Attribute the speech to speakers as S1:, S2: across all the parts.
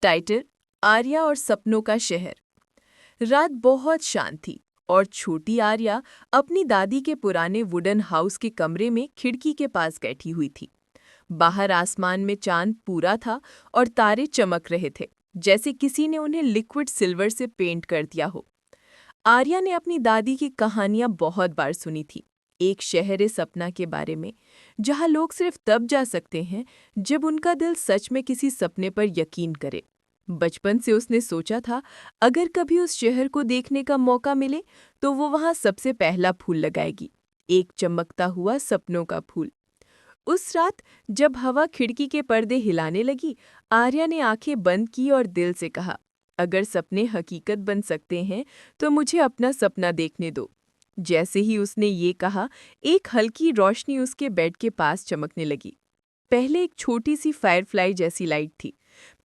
S1: Title: Arya और सपनों का शहर। रात बहुत शांत थी और छोटी आर्या अपनी दादी के पुराने वुडन हाउस के कमरे में खिड़की के पास बैठी हुई थी। बाहर आसमान में चांद पूरा था और तारे चमक रहे थे, जैसे किसी ने उन्हें लिक्विड सिल्वर से पेंट कर दिया हो। आर्या ने अपनी दादी की कहानियां बहुत बार सुनी थी, एक शहर सपना के बारे में, जहां लोग सिर्फ तब जा सकते हैं जब उनका दिल सच में किसी सपने पर यकीन करे। बचपन से उसने सोचा था, अगर कभी उस शहर को देखने का मौका मिले तो वो वहां सबसे पहला फूल लगाएगी, एक चमकता हुआ सपनों का फूल। उस रात जब हवा खिड़की के पर्दे हिलाने लगी, आर्या ने आंखें बंद की और दिल से कहा, अगर सपने हकीकत बन सकते हैं तो मुझे अपना सपना देखने दो। जैसे ही उसने ये कहा, एक हल्की रोशनी उसके बेड के पास चमकने लगी। पहले एक छोटी सी फायरफ्लाई जैसी लाइट थी,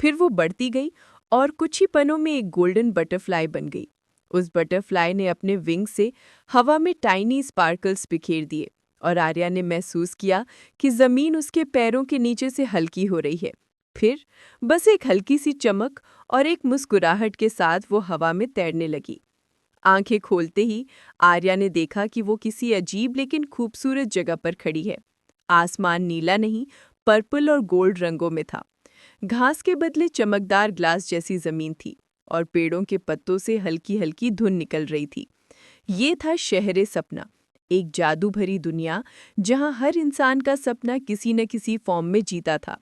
S1: फिर वो बढ़ती गई और कुछ ही पलों में एक गोल्डन बटरफ्लाई बन गई। उस बटरफ्लाई ने अपने विंग से हवा में टाइनी स्पार्कल्स बिखेर दिए और आर्या ने महसूस किया कि जमीन उसके पैरों के नीचे से हल्की हो रही है। फिर बस एक हल्की सी चमक और एक मुस्कुराहट के साथ वो हवा में तैरने लगी। आंखें खोलते ही आर्या ने देखा कि वो किसी अजीब लेकिन खूबसूरत जगह पर खड़ी है। आसमान नीला नहीं, पर्पल और गोल्ड रंगों में था। घास के बदले चमकदार ग्लास जैसी जमीन थी और पेड़ों के पत्तों से हल्की हल्की धुन निकल रही थी। ये था शहर सपना, एक जादू भरी दुनिया जहां हर इंसान का सपना किसी न किसी फॉर्म में जीता था।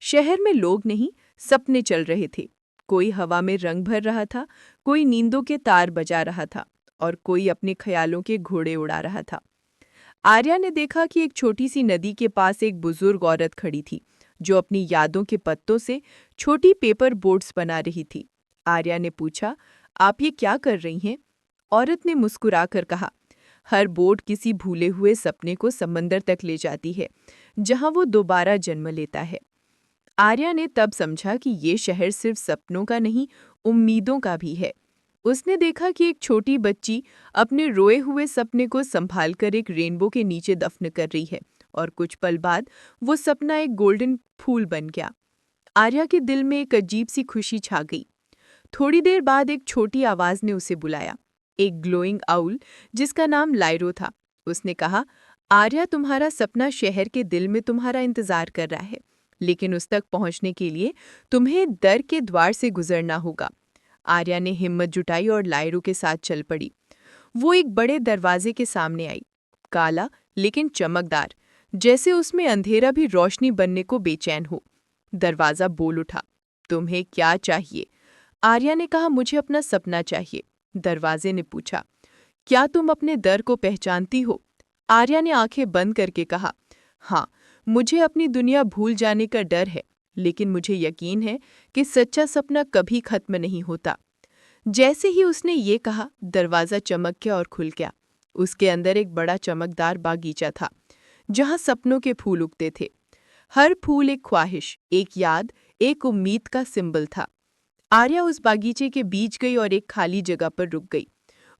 S1: शहर में लोग नहीं, सपने चल रहे थे। कोई हवा में रंग भर रहा था, कोई नींदों के तार बजा रहा था और कोई अपने ख्यालों के घोड़े उड़ा रहा था। आर्या ने देखा कि एक छोटी सी नदी के पास एक बुजुर्ग औरत खड़ी थी, जो अपनी यादों के पत्तों से छोटी पेपर बोट्स बना रही थी। आर्या ने पूछा, आप ये क्या कर रही हैं? औरत ने मुस्कुराकर कहा, हर बोट किसी भूले हुए सपने को समंदर तक ले जाती है, जहां वो दोबारा जन्म लेता है। आर्या ने तब समझा कि ये शहर सिर्फ सपनों का नहीं, उम्मीदों का भी है। उसने देखा कि एक छोटी बच्ची अपने रोए हुए सपने को संभालकर एक रेनबो के नीचे दफन कर रही है और कुछ पल बाद वो सपना एक गोल्डन फूल बन गया। आर्या के दिल में एक अजीब सी खुशी छा गई। थोड़ी देर बाद एक छोटी आवाज ने उसे बुलाया, एक ग्लोइंग आउल जिसका नाम लाइरो था। उसने कहा, आर्या, तुम्हारा सपना शहर के दिल में तुम्हारा इंतजार कर रहा है, लेकिन उस तक पहुंचने के लिए तुम्हें दर के द्वार से गुजरना होगा। आर्या ने हिम्मत जुटाई और लाइरो के साथ चल पड़ी। वो एक बड़े दरवाजे के सामने आई, काला लेकिन चमकदार, जैसे उसमें अंधेरा भी रोशनी बनने को बेचैन हो। दरवाजा बोल उठा, तुम्हें क्या चाहिए? आर्या ने कहा, मुझे अपना सपना चाहिए। दरवाजे ने पूछा, क्या तुम अपने दर को पहचानती हो? आर्या ने आंखें बंद करके कहा, हाँ, मुझे अपनी दुनिया भूल जाने का डर है, लेकिन मुझे यकीन है कि सच्चा सपना कभी खत्म नहीं होता। जैसे ही उसने ये कहा, दरवाजा चमक गया और खुल गया। उसके अंदर एक बड़ा चमकदार बागीचा था, जहां सपनों के फूल उगते थे। हर फूल एक ख्वाहिश, एक याद, एक उम्मीद का सिंबल था। आर्या उस बागीचे के बीच गई और एक खाली जगह पर रुक गई।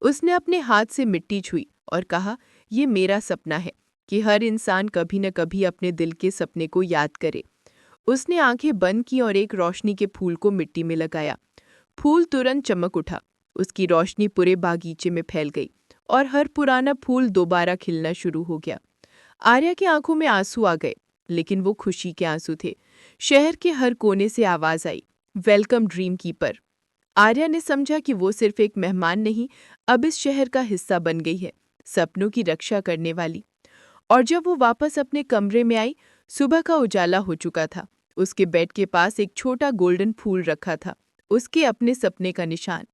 S1: उसने अपने हाथ से मिट्टी छुई और कहा, ये मेरा सपना है कि हर इंसान कभी न कभी अपने दिल के सपने को याद करे। उसने आंखें बंद की और एक रोशनी के फूल को मिट्टी में लगाया। फूल तुरंत चमक उठा, उसकी रोशनी पूरे बागीचे में फैल गई और हर पुराना फूल दोबारा खिलना शुरू हो गया। आर्या की आंखों में आंसू आ गए, लेकिन वो खुशी के आंसू थे। शहर के हर कोने से आवाज आई, वेलकम ड्रीम कीपर। आर्या ने समझा कि वो सिर्फ एक मेहमान नहीं, अब इस शहर का हिस्सा बन गई है, सपनों की रक्षा करने वाली। और जब वो वापस अपने कमरे में आई, सुबह का उजाला हो चुका था। उसके बेड के पास एक छोटा गोल्डन फूल रखा था, उसके अपने सपने का निशान।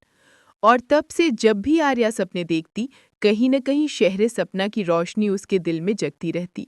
S1: और तब से जब भी आर्या सपने देखती, कहीं न कहीं शहर सपना की रोशनी उसके दिल में जगती रहती।